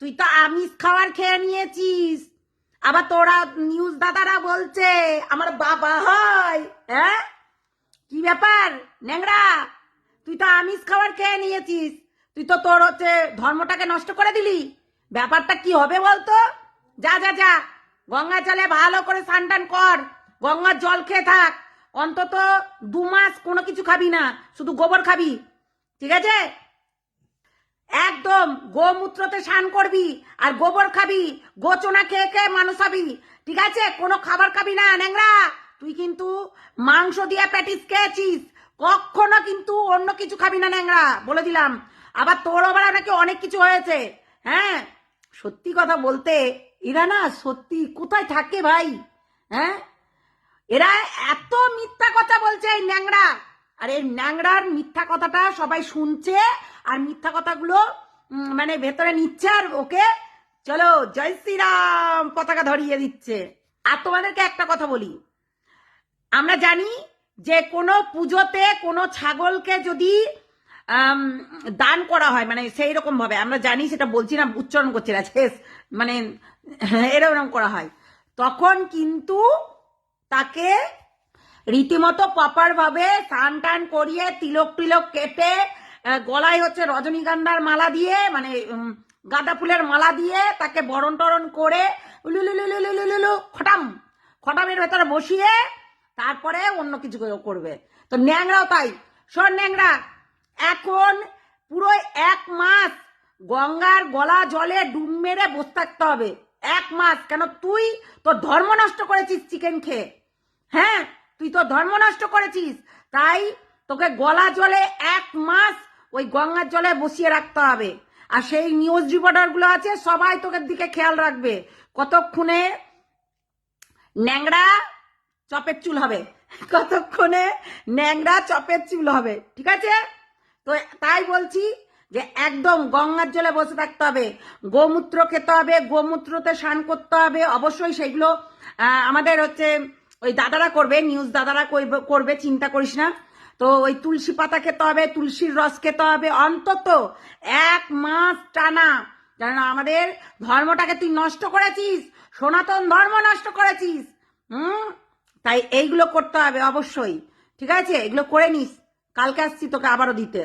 তুই তো আমিষ খাবার খেয়ে নিয়েছিস, আবার তোরা নিউজ দাদারা বলছে আমার বাবা হয়। হ্যাঁ, কি ব্যাপার ন্যাংরা? তুই তো আমিষ খাবার খেয়ে নিয়েছিস, তুই তো তোর হচ্ছে ধর্মটাকে নষ্ট করে দিলি। ব্যাপারটা কি হবে বলতো? যা যা যা, গঙ্গা জলে ভালো করে স্নান টান কর, গঙ্গার জল খেয়ে থাক, অন্তত 2 মাস কোনো কিছু খাবি না, শুধু গোবর খাবি, ঠিক আছে? একদম গোমূত্রতে স্নান করবি আর গোবর খাবি, গোচনা খেয়ে খেয়ে মানুষ হবি, ঠিক আছে? কোনো খাবার খাবি না ন্যাংরা। তুই কিন্তু মাংস দিয়ে প্যাটিস খেয়েছিস, কখনো কিন্তু অন্য কিছু খাবি না ন্যাংরা, বলে দিলাম। আবার তোর আবার নাকি অনেক কিছু হয়েছে। হ্যাঁ, সত্যি কথা বলতে এরা না সত্যি কোথায় থাকে ভাই? হ্যাঁ, এরা এত মিথ্যা কথা বলছে এই ন্যাংরা। আর এই ন্যাংরার মিথ্যা কথাটা সবাই শুনছে, আর মিথ্যা কথাগুলো মানে ভেতরে নিচ্ছে, আর ওকে চলো জয় শ্রীরাম পতাকা ধরিয়ে দিচ্ছে। আর তোমাদেরকে একটা কথা বলি, আমরা জানি যে কোনো পুজোতে কোনো ছাগলকে যদি দান করা হয়, মানে সেই রকম ভাবে আমরা জানি, সেটা বলছি না, উচ্চারণ করছি না, শেষ মানে এরকম করা হয়, তখন কিন্তু তাকে রীতিমতো প্রপার ভাবে স্নান টান করিয়ে তিলক টিলক কেটে গলায় হচ্ছে রজনীগন্ধার মালা দিয়ে, মানে গাঁদা ফুলের মালা দিয়ে তাকে বরণ টরণ করে খটাম খটামের ভেতরে বসিয়ে তারপরে অন্য কিছু করবে। তো ন্যাংরাও তাই। শোন ন্যাংরা, এখন পুরো 1 মাস গঙ্গার গলা জলে ডুব মেরে বসে থাকতে হবে। 1 মাস কেন? তুই তো ধর্ম নষ্ট করেছিস চিকেন খেয়ে। হ্যাঁ, তুই তো ধর্ম নষ্ট করেছিস, তাই তোকে গলা জলে 1 মাস ওই গঙ্গার জলে বসিয়ে রাখতে হবে। আর সেই নিউজ রিপোর্টার গুলো আছে, সবাই তোকে দিকে খেয়াল রাখবে কতক্ষণে ন্যাংরা চপের চুল হবে, কতক্ষণে ন্যাংরা চপের চুল হবে, ঠিক আছে? তো তাই বলছি যে একদম গঙ্গার জলে বসে থাকতে হবে, গোমূত্র খেতে হবে, গোমূত্রতে স্নান করতে হবে, অবশ্যই সেগুলো আমাদের হচ্ছে ওই দাদারা করবে, নিউজ দাদারা করবে, চিন্তা করিস না। তো ওই তুলসী পাতা খেতে হবে, তুলসীর রস খেতে হবে অন্তত 1 মাস টানা, কারণ আমাদের ধর্মটাকে তুই নষ্ট করেছিস, সনাতন ধর্ম নষ্ট করেছিস। তাই এইগুলো করতে হবে অবশ্যই, ঠিক আছে? এগুলো করে নিস, কালকে আসছি তোকে আবারও দিতে।